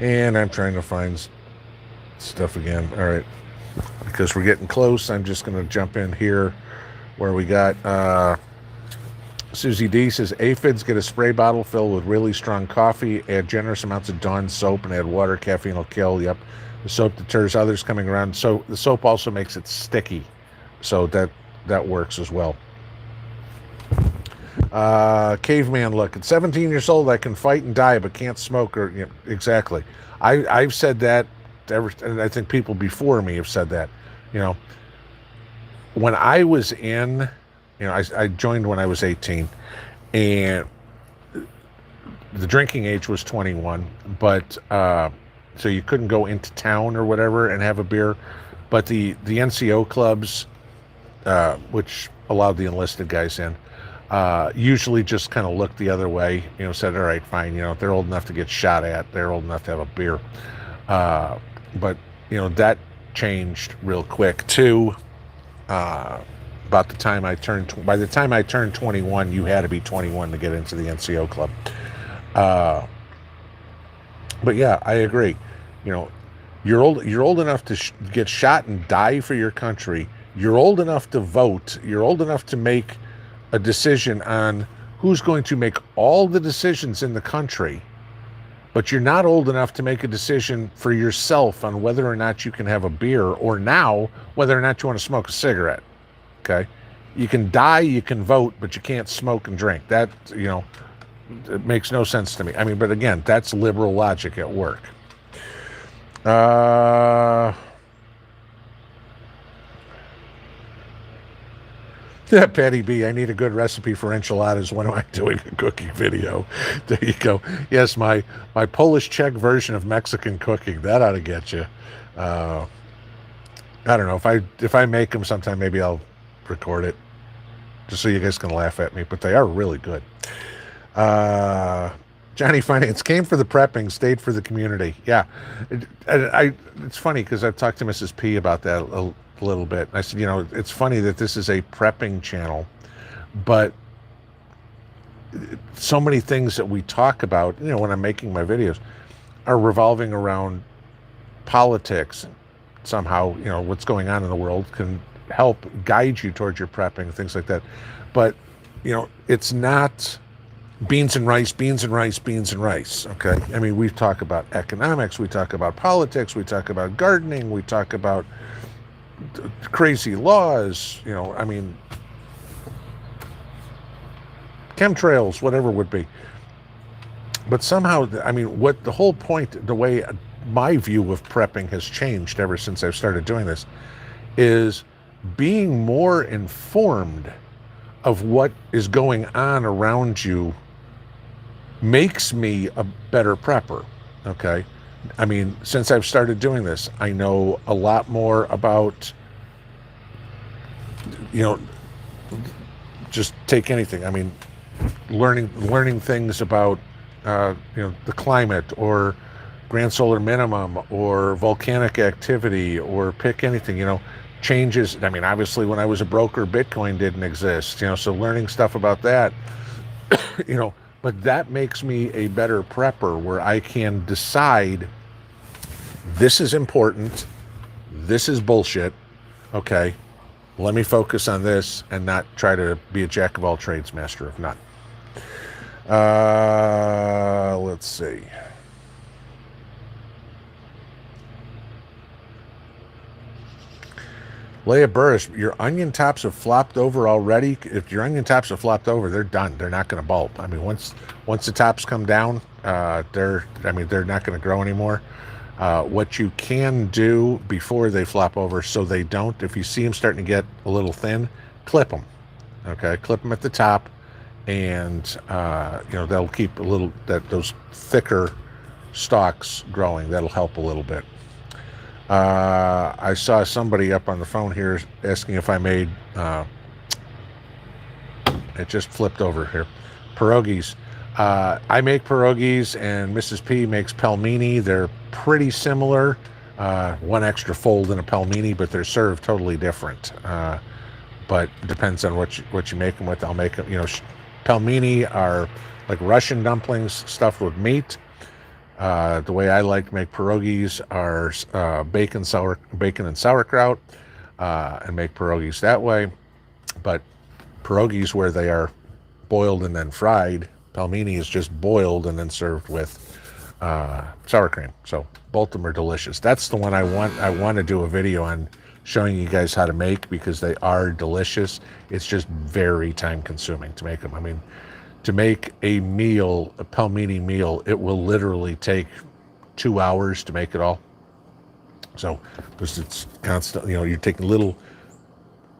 And I'm trying to find stuff again. All right. Because we're getting close, I'm just going to jump in here where we got Susie D says, aphids get a spray bottle filled with really strong coffee, add generous amounts of Dawn soap, and add water. Caffeine will kill. Yep. The soap deters others coming around. So the soap also makes it sticky. So that works as well. Caveman look. At 17 years old, I can fight and die, but can't smoke. Exactly. I've said that. And I think people before me have said that. When I was in, I joined when I was 18, and the drinking age was 21, but so you couldn't go into town or whatever and have a beer. But the NCO clubs, which allowed the enlisted guys in, usually just kind of looked the other way, said, all right, fine, they're old enough to get shot at, they're old enough to have a beer. But that changed real quick too. By the time I turned 21, you had to be 21 to get into the NCO club. But yeah, I agree. You're old enough to get shot and die for your country. You're old enough to vote. You're old enough to make a decision on who's going to make all the decisions in the country. But you're not old enough to make a decision for yourself on whether or not you can have a beer, or now whether or not you want to smoke a cigarette. Okay? You can die, you can vote, but you can't smoke and drink. That, it makes no sense to me. I mean, but again, that's liberal logic at work. Uh, yeah, Patty B, I need a good recipe for enchiladas. When am I doing a cooking video? There you go. Yes, my Polish Czech version of Mexican cooking. That ought to get you. Uh, I don't know if I make them sometime. Maybe I'll record it just so you guys can laugh at me. But they are really good. Uh, Johnny Finance came for the prepping, stayed for the community. Yeah, it's funny because I've talked to Mrs. P about that a little bit. I said, it's funny that this is a prepping channel, but so many things that we talk about, when I'm making my videos, are revolving around politics. Somehow, what's going on in the world can help guide you towards your prepping, things like that. But, it's not beans and rice, beans and rice, beans and rice. Okay. I mean, we talk about economics, we talk about politics, we talk about gardening, we talk about crazy laws, I mean, chemtrails, whatever it would be. But somehow, I mean, what the whole point, the way my view of prepping has changed ever since I've started doing this, is being more informed of what is going on around you makes me a better prepper. Okay. I mean, since I've started doing this, I know a lot more about, just take anything. I mean, learning things about, the climate or grand solar minimum or volcanic activity, or pick anything, changes. I mean, obviously when I was a broker, Bitcoin didn't exist, so learning stuff about that, but that makes me a better prepper where I can decide this is important, this is bullshit, okay, let me focus on this and not try to be a jack of all trades, master of none. Let's see. Leah Burris, your onion tops have flopped over already. If your onion tops have flopped over, they're done. They're not going to bulb. I mean, once the tops come down, they're not going to grow anymore. What you can do before they flop over, so they don't, if you see them starting to get a little thin, clip them. Okay, clip them at the top, and that'll keep those thicker stalks growing. That'll help a little bit. I saw somebody up on the phone here asking if I made, it just flipped over here, pierogies. I make pierogies, and Mrs. P makes pelmeni. They're pretty similar. One extra fold in a pelmeni, but they're served totally different. But it depends on what you make them with. I'll make them, pelmeni are like Russian dumplings stuffed with meat. The way I like to make pierogies are bacon and sauerkraut, and make pierogies that way. But pierogies where they are boiled and then fried, pelmeni is just boiled and then served with sour cream. So both of them are delicious. That's the one I want to do a video on, showing you guys how to make, because they are delicious. It's just very time consuming to make them. I mean, to make a pelmeni meal, it will literally take 2 hours to make it all. So, because it's constant, you're taking little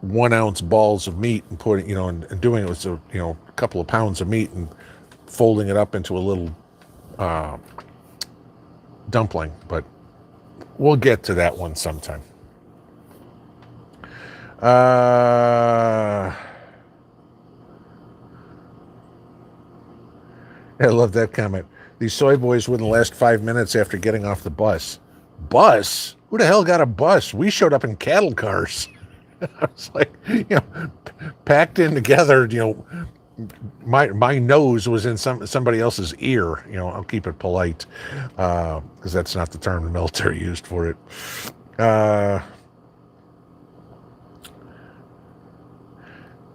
1 ounce balls of meat and putting, and doing it with, a couple of pounds of meat and folding it up into a little dumpling. But we'll get to that one sometime. I love that comment. These soy boys wouldn't last 5 minutes after getting off the bus. Bus? Who the hell got a bus? We showed up in cattle cars. I was like, packed in together, my nose was in somebody else's ear. I'll keep it polite, because that's not the term the military used for it.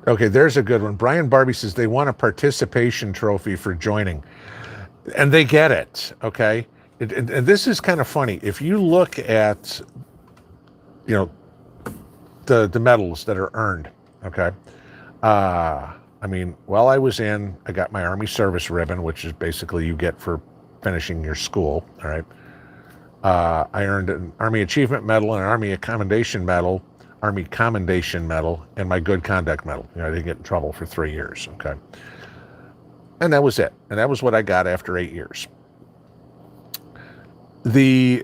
Okay, there's a good one. Brian Barbie says they want a participation trophy for joining. And they get it, okay? And this is kind of funny. If you look at, the medals that are earned, okay? I mean, while I was in, I got my Army service ribbon, which is basically you get for finishing your school, all right? I earned an Army Achievement Medal and an Army Commendation Medal, and my Good Conduct Medal. I didn't get in trouble for 3 years. Okay. And that was it. And that was what I got after 8 years. The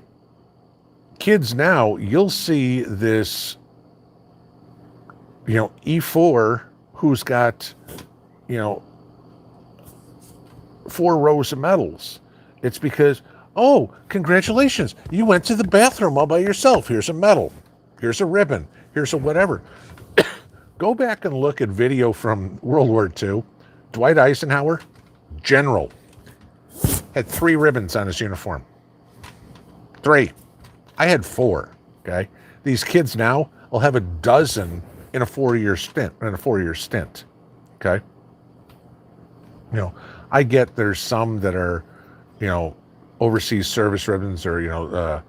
kids now, you'll see this, E4 who's got, 4 rows of medals. It's because, oh, congratulations, you went to the bathroom all by yourself. Here's a medal. Here's a ribbon. Here's a whatever. Go back and look at video from World War II. Dwight Eisenhower, general, had 3 ribbons on his uniform. 3. I had 4. Okay. These kids now will have a dozen in a 4-year stint. Okay. I get there's some that are, overseas service ribbons or,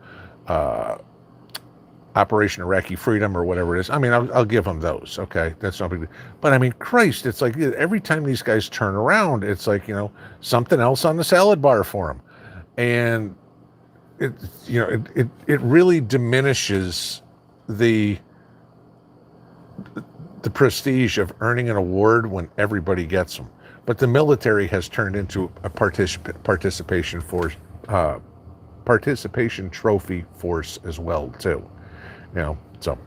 Operation Iraqi Freedom or whatever it is. I mean, I'll give them those. Okay. That's not big deal. But I mean, Christ, it's like every time these guys turn around, it's like, something else on the salad bar for them. And it really diminishes the prestige of earning an award when everybody gets them. But the military has turned into a participation trophy force as well too. So.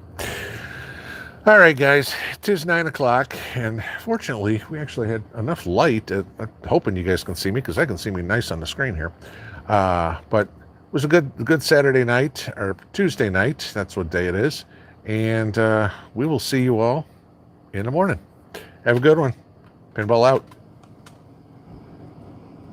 All right, guys, it is 9 o'clock, and fortunately, we actually had enough light. I'm hoping you guys can see me, because I can see me nice on the screen here. But it was a good Saturday night, or Tuesday night. That's what day it is. And we will see you all in the morning. Have a good one. Pinball out.